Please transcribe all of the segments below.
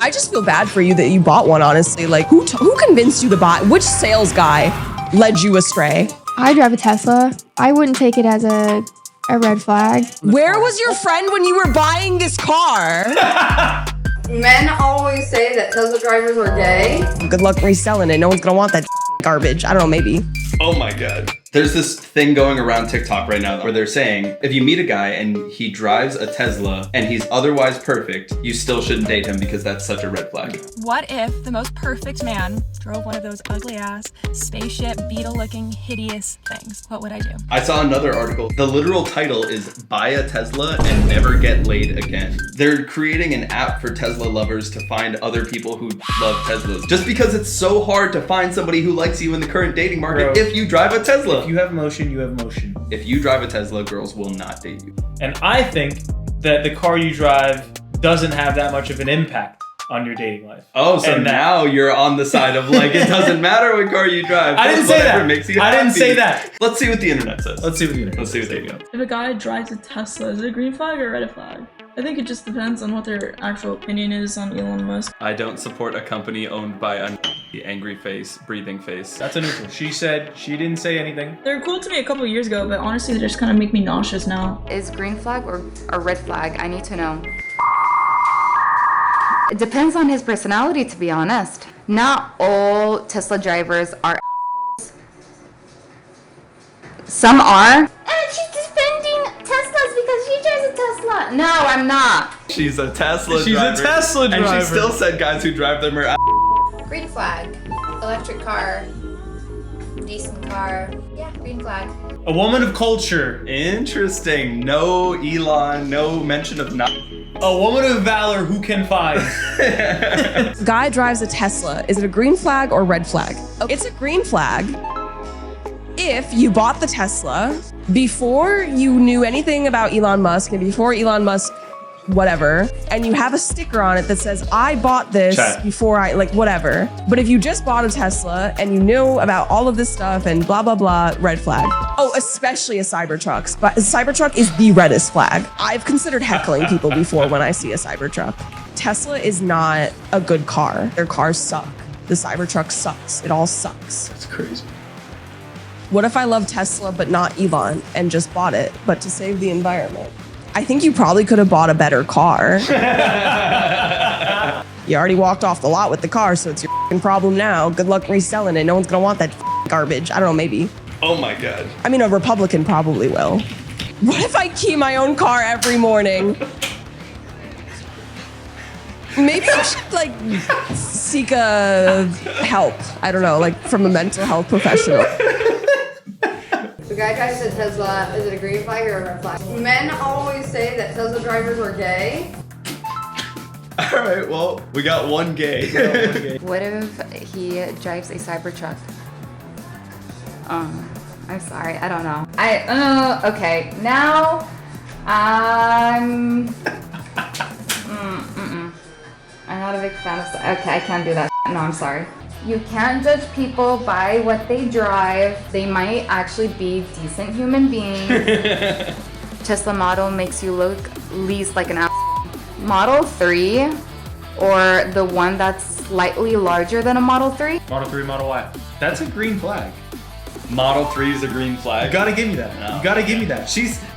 I just feel bad for you that you bought one, honestly. Like, who convinced you to buy? Which sales guy led you astray? I drive a Tesla. I wouldn't take it as a red flag. Where was your friend when you were buying this car? Men always say that Tesla drivers are gay. Good luck reselling it. No one's gonna want that garbage. I don't know, maybe. Oh my God. There's this thing going around TikTok right now where they're saying, if you meet a guy and he drives a Tesla and he's otherwise perfect, you still shouldn't date him because that's such a red flag. What if the most perfect man drove one of those ugly ass, spaceship, beetle looking, hideous things? What would I do? I saw another article. The literal title is Buy a Tesla and Never Get Laid Again. They're creating an app for Tesla lovers to find other people who love Teslas. Just because it's so hard to find somebody who likes you in the current dating market. Bro, if you drive a Tesla. If you have emotion, you have motion. If you drive a Tesla, girls will not date you. And I think that the car you drive doesn't have that much of an impact on your dating life. Oh, so now you're on the side of like, it doesn't matter what car you drive. I didn't say that. Makes you I didn't happy. say that. Let's see what the internet says. Let's see what the internet Let's see what says. they go. If a guy drives a Tesla, is it a green flag or a red flag? I think it just depends on what their actual opinion is on Elon Musk. I don't support a company owned by an angry face, breathing face. That's a neutral. She said she didn't say anything. They were cool to me a couple years ago, but honestly, they just kind of make me nauseous now. Is green flag or a red flag? I need to know. It depends on his personality, to be honest. Not all Tesla drivers are assholes. Some are. And she's defending Teslas because she drives a Tesla. No, I'm not. She's a Tesla driver. She's a Tesla driver. And she still said guys who drive them are Green flag. Electric car. Decent car. Yeah, green flag. A woman of culture. Interesting. No Elon, no mention of not. A woman of valor who can find. Guy drives a Tesla. Is it a green flag or red flag? It's a green flag if you bought the Tesla before you knew anything about Elon Musk and before Elon Musk whatever, and you have a sticker on it that says, I bought this before I, like, whatever. But if you just bought a Tesla and you knew about all of this stuff and blah, blah, blah, red flag. Oh, especially a Cybertruck. But a Cybertruck is the reddest flag. I've considered heckling people before when I see a Cybertruck. Tesla is not a good car. Their cars suck. The Cybertruck sucks. It all sucks. That's crazy. What if I love Tesla but not Elon and just bought it, but to save the environment? I think you probably could have bought a better car. You already walked off the lot with the car, so it's your f***ing problem now. Good luck reselling it. No one's gonna want that f***ing garbage. I don't know, maybe. Oh my God. I mean, a Republican probably will. What if I key my own car every morning? Maybe I should, like, seek a help. I don't know, like, from a mental health professional. The guy drives a Tesla. Is it a green flag or a red flag? Men always say that Tesla drivers are gay. All right, well, we got one gay. What if he drives a Cybertruck? I'm sorry, I don't know. Okay, now I'm not a big fan of. Okay, I can't do that. No, I'm sorry. You can't judge people by what they drive. They might actually be decent human beings. Tesla model makes you look least like an ass. Model 3 or the one that's slightly larger than a Model 3? Model 3, Model Y. That's a green flag. Model 3 is a green flag. You gotta give me that. No. You gotta give me that.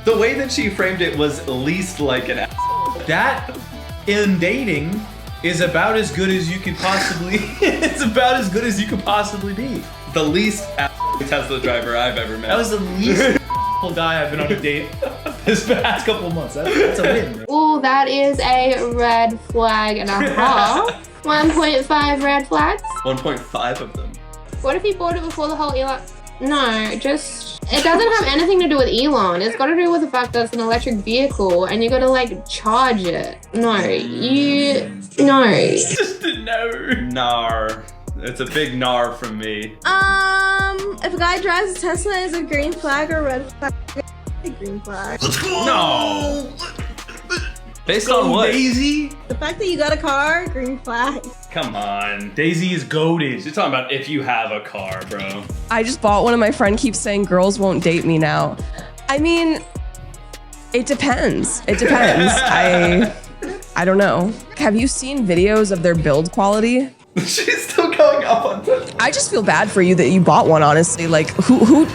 The way that she framed it was least like an ass. That in dating is about as good as you could possibly. It's about as good as you could possibly be. The least Tesla driver I've ever met. That was the least guy I've been on a date this past couple of months. That's a win. Oh, that is a red flag and a half. 1.5 red flags. 1.5 of them. What if he bought it before the whole Elon? No, just it doesn't have anything to do with Elon. It's got to do with the fact that it's an electric vehicle and you got to like charge it. No. Just a no. Nar. It's a big nar from me. If a guy drives a Tesla, is it green flag or red flag? Green flag. No. Based on what? Daisy? The fact that you got a car, green flag. Come on. Daisy is goated. You're talking about if you have a car, bro. I just bought one and my friend keeps saying girls won't date me now. I mean, it depends. It depends. I don't know. Have you seen videos of their build quality? She's still going up on Tesla. I just feel bad for you that you bought one, honestly. Like, who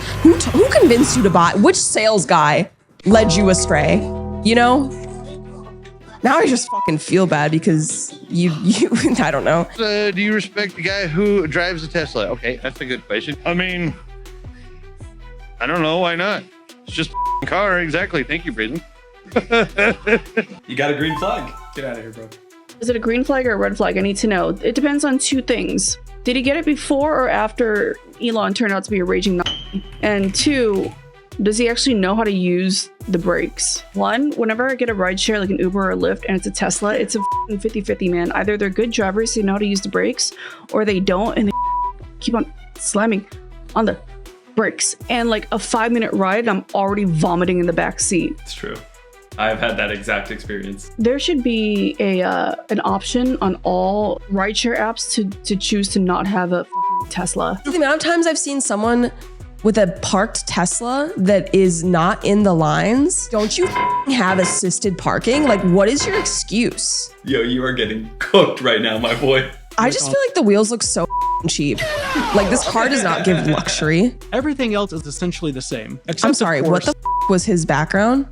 convinced you to buy? Which sales guy led you astray? You know? Now I just fucking feel bad because you I don't know. Do you respect the guy who drives a Tesla? Okay, that's a good question. I mean, I don't know. Why not? It's just a car. Exactly. Thank you, Brazen. You got a green flag. Get out of here, bro. Is it a green flag or a red flag? I need to know. It depends on two things. Did he get it before or after Elon turned out to be a raging Nazi? And two, does he actually know how to use the brakes? One, whenever I get a ride share like an Uber or a Lyft and it's a Tesla, it's a 50-50, man. Either they're good drivers, they know how to use the brakes, or they don't and they keep on slamming on the brakes. And like a 5-minute ride, I'm already vomiting in the back seat. It's true. I've had that exact experience. There should be an option on all rideshare apps to choose to not have a fucking Tesla. The amount of times I've seen someone with a parked Tesla that is not in the lines. Don't you have assisted parking? Like, what is your excuse? Yo, you are getting cooked right now, my boy. I just feel like the wheels look so cheap. Like, this car does not give luxury. Everything else is essentially the same. Except I'm sorry, what the was his background?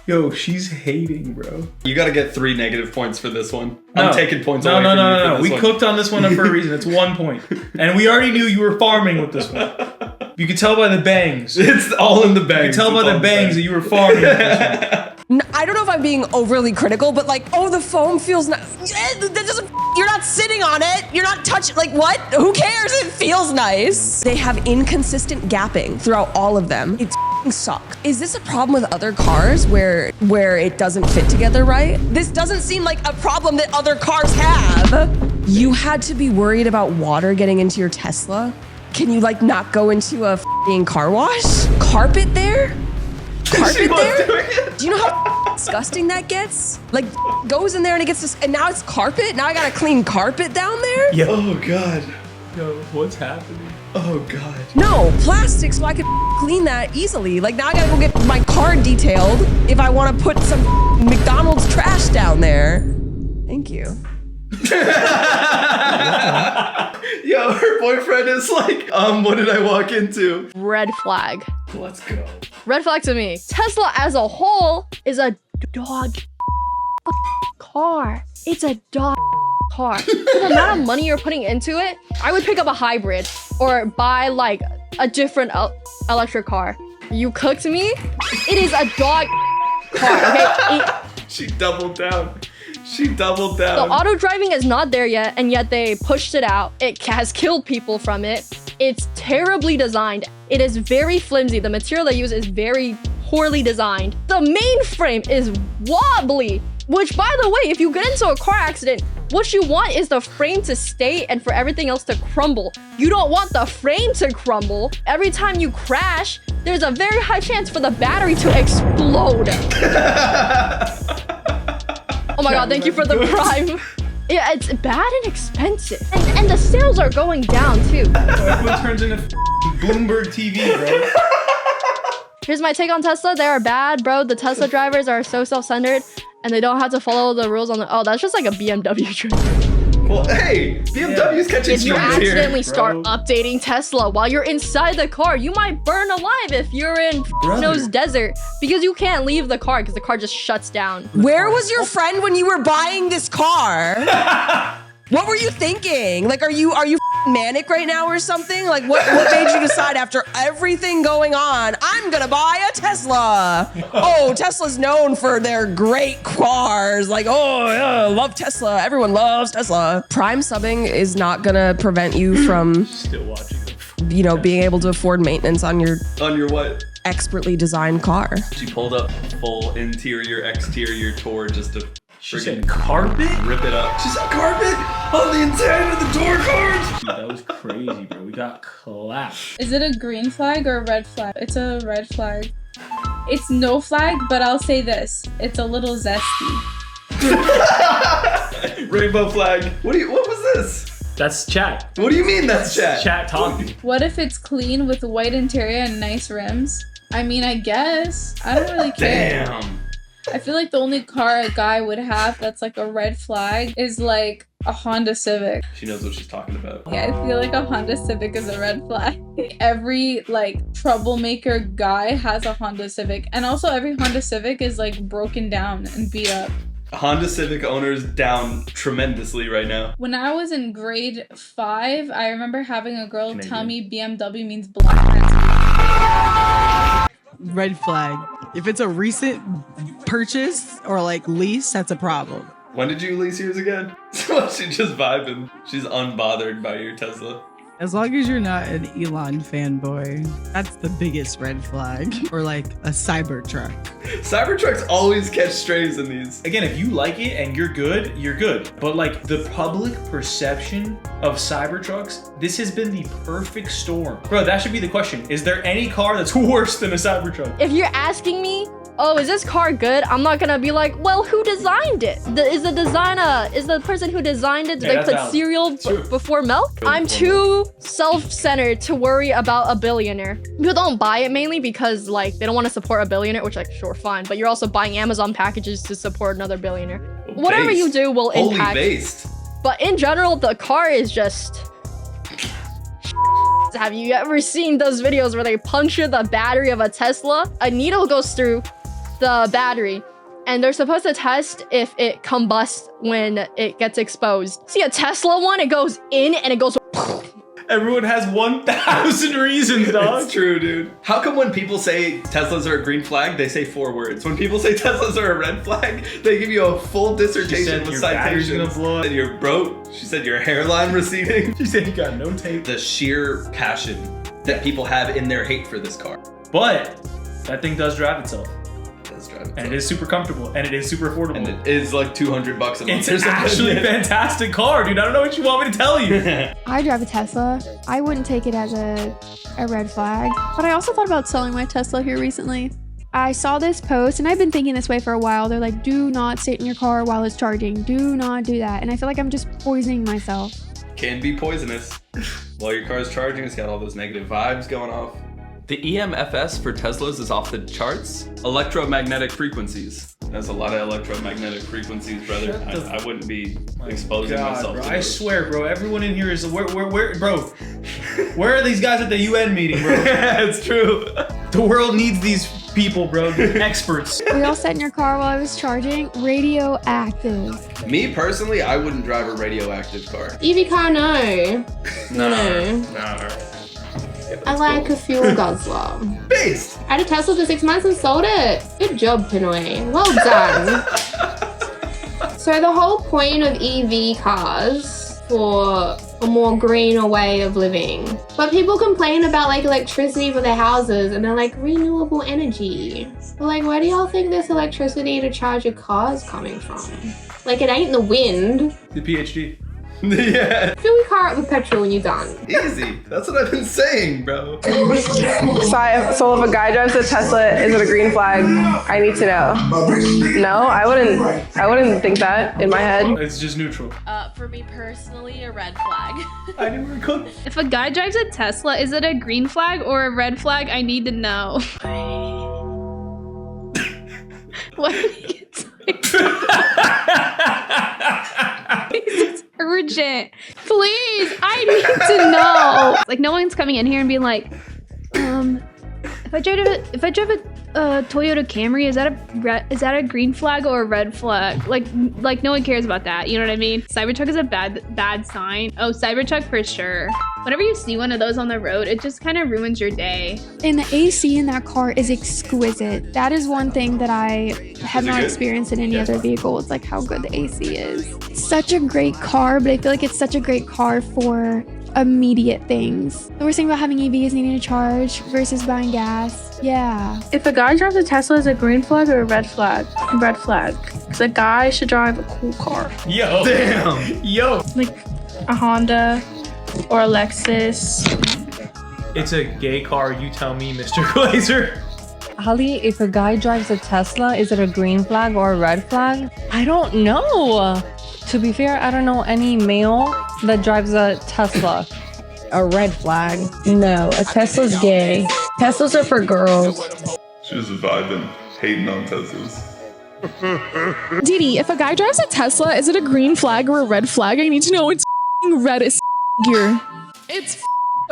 Yo, she's hating, bro. You gotta get 3 negative points for this one. No. I'm taking points No, away no, from no, you no, for no. this We one. cooked on this one for a reason. It's 1 point. And we already knew you were farming with this one. You could tell by the bangs. It's all in the bangs. You can tell by the bangs that you were farming with this one. I don't know if I'm being overly critical, but like, oh, the foam feels not. That doesn't. You're not sitting on it. You're not touching. Like, what? Who cares? It feels nice. They have inconsistent gapping throughout all of them. It suck. Is this a problem with other cars where it doesn't fit together right? This doesn't seem like a problem that other cars have. You had to be worried about water getting into your Tesla? Can you like not go into a f***ing car wash? Carpet there? Carpet there? Do you know how disgusting that gets? Like, goes in there and it gets this, and now it's carpet? Now I gotta clean carpet down there? Yo, Oh, God. yo, what's happening? Oh, God. No, plastic so I could clean that easily. Like, now I gotta go get my car detailed if I wanna put some McDonald's trash down there. Thank you. Yo, her boyfriend is like, what did I walk into? Red flag. Let's go. Red flag to me. Tesla as a whole is a dog car. It's a dog car. For the amount of money you're putting into it, I would pick up a hybrid or buy like a different electric car. You cooked me? It is a dog car, okay? She doubled down. She doubled The down. auto driving is not there yet, and yet they pushed it out. It has killed people from it. It's terribly designed. It is very flimsy. The material they use is very poorly designed. The mainframe is wobbly, which, by the way, if you get into a car accident, what you want is the frame to stay and for everything else to crumble. You don't want the frame to crumble. Every time you crash, there's a very high chance for the battery to explode. Oh my god, thank you for the prime. Yeah, it's bad and expensive. And the sales are going down too. Everyone turns into Bloomberg TV, bro. Here's my take on Tesla. They are bad, bro. The Tesla drivers are so self-centered and they don't have to follow the rules on the... Oh, that's just like a BMW trend. Well, hey, BMW's catching If you strays here. accidentally start updating Tesla while you're inside the car, you might burn alive if you're in Nose Desert because you can't leave the car because the car just shuts down. Where was your friend when you were buying this car? What were you thinking? Like, are you manic right now or something? Like, what made you decide after everything going on, I'm gonna buy a Tesla? Oh, Tesla's known for their great cars. Like, oh, yeah, love Tesla. Everyone loves Tesla. Prime subbing is not gonna prevent you from, Still watching. you know, being able to afford maintenance on your On your what? expertly designed car. She pulled up full interior, exterior tour just to She said carpet? rip it up. She said carpet on the inside of the door cards. Dude, that was crazy, bro. We got clapped. Is it a green flag or a red flag? It's a red flag. It's no flag, but I'll say this. It's a little zesty. Rainbow flag. What was this? That's chat. What do you mean that's chat? Chat talking. What if it's clean with white interior and nice rims? I mean, I guess. I don't really care. Damn. I feel like the only car a guy would have that's like a red flag is like a Honda Civic. She knows what she's talking about. Yeah, I feel like a Honda Civic is a red flag. Every like troublemaker guy has a Honda Civic. And also every Honda Civic is like broken down and beat up. Honda Civic owners down tremendously right now. When I was in grade 5, I remember having a girl tell me BMW means black man. Red flag. If it's a recent purchase or like lease, that's a problem. When did you lease yours again? She's just vibing. She's unbothered by your Tesla. As long as you're not an Elon fanboy, that's the biggest red flag. Or like a Cybertruck. Cybertrucks always catch strays in these. Again, if you like it and you're good, you're good. But like the public perception of Cybertrucks, this has been the perfect storm. Bro, that should be the question. Is there any car that's worse than a Cybertruck? If you're asking me, oh, is this car good? I'm not gonna be like, well, who designed it? Is the person who designed it, did they put cereal before milk? I'm too self-centered to worry about a billionaire. People don't buy it mainly because like they don't want to support a billionaire, which like, sure, fine. But you're also buying Amazon packages to support another billionaire. Whatever you do will impact. Based. But in general, the car is just... Have you ever seen those videos where they puncture the battery of a Tesla? A needle goes through the battery and they're supposed to test if it combusts when it gets exposed. See a Tesla one, it goes in and it goes... Everyone has 1,000 reasons, dog. It's true, dude. How come when people say Teslas are a green flag, they say 4 words? When people say Teslas are a red flag, they give you a full dissertation with citations. Gonna blow up. And you're broke. She said your hairline receding. She said you got no tape. The sheer passion that people have in their hate for this car. But that thing does drive itself. And it is super comfortable, and it is super affordable. And it is like $200 a month. It's actually a fantastic car, dude. I don't know what you want me to tell you. I drive a Tesla. I wouldn't take it as a red flag. But I also thought about selling my Tesla here recently. I saw this post, and I've been thinking this way for a while. They're like, do not sit in your car while it's charging. Do not do that. And I feel like I'm just poisoning myself. Can be poisonous. While your car is charging, it's got all those negative vibes going off. The EMFS for Teslas is off the charts. Electromagnetic frequencies. There's a lot of electromagnetic frequencies, brother. I wouldn't be exposing myself bro. to I those. swear, bro. Everyone in here is where, bro? Where are these guys at the UN meeting, bro? It's true. The world needs these people, bro. Experts. We all sat in your car while I was charging. Radioactive. Me personally, I wouldn't drive a radioactive car. EV car, no. No. I like a fuel guzzler. Based. I had a Tesla for 6 months and sold it. Good job, Pinoy. Well done. So the whole point of EV cars for a more greener way of living. But people complain about like electricity for their houses and they're like renewable energy. But like, where do y'all think this electricity to charge your car is coming from? Like it ain't the wind. The PhD. Yeah. Fill your car up with petrol when you're done. Easy. That's what I've been saying, bro. So if a guy drives a Tesla, is it a green flag? I need to know. No, I wouldn't think that in my head. It's just neutral. For me personally, a red flag. I knew we were cooked. If a guy drives a Tesla, is it a green flag or a red flag? I need to know. What? It's urgent. Please, I need to know. Like no one's coming in here and being like, if I drive a Toyota Camry, is that a green flag or a red flag? Like no one cares about that. You know what I mean? Cybertruck is a bad sign. Oh, Cybertruck for sure. Whenever you see one of those on the road, it just kind of ruins your day. And the AC in that car is exquisite. That is one thing that I have not experienced in any other vehicle. It's like how good the AC is. It's such a great car, but I feel like it's such a great car for immediate things. We're saying about having EVs needing to charge versus buying gas. Yeah. If a guy drives a Tesla, is it a green flag or a red flag? Red flag. Because a guy should drive a cool car. Yo. Damn. Yo. Like a Honda or a Lexus. It's a gay car, you tell me, Mr. Glazer. Ali, if a guy drives a Tesla, is it a green flag or a red flag? I don't know. To be fair, I don't know any male that drives a Tesla. A red flag. No, a Tesla's gay. Teslas are for girls. She was vibing, hating on Teslas. Didi, if a guy drives a Tesla, is it a green flag or a red flag? I need to know. It's red as gear. It's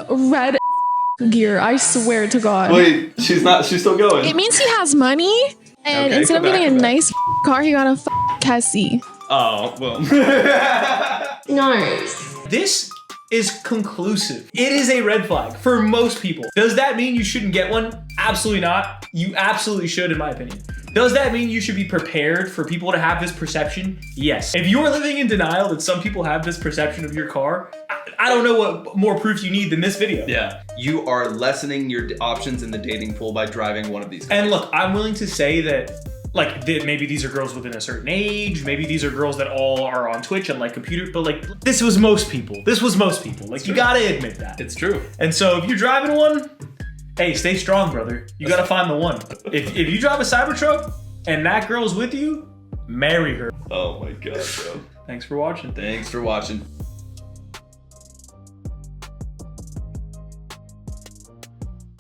red as gear. I swear to God. Wait, she's still going. It means he has money, and Okay, instead of come getting back, a nice car, he got a Tessie. Oh, well. No. This is conclusive. It is a red flag for most people. Does that mean you shouldn't get one? Absolutely not. You absolutely should, in my opinion. Does that mean you should be prepared for people to have this perception? Yes. If you're living in denial that some people have this perception of your car, I don't know what more proof you need than this video. Yeah. You are lessening your options in the dating pool by driving one of these cars. And look, I'm willing to say that maybe these are girls within a certain age. Maybe these are girls that all are on Twitch and like computer, but like this was most people. Like you gotta admit that. It's true. And so if you're driving one, hey, stay strong, brother. You gotta find the one. If you drive a Cybertruck and that girl's with you, marry her. Oh my God, bro. Thanks for watching. Thanks for watching.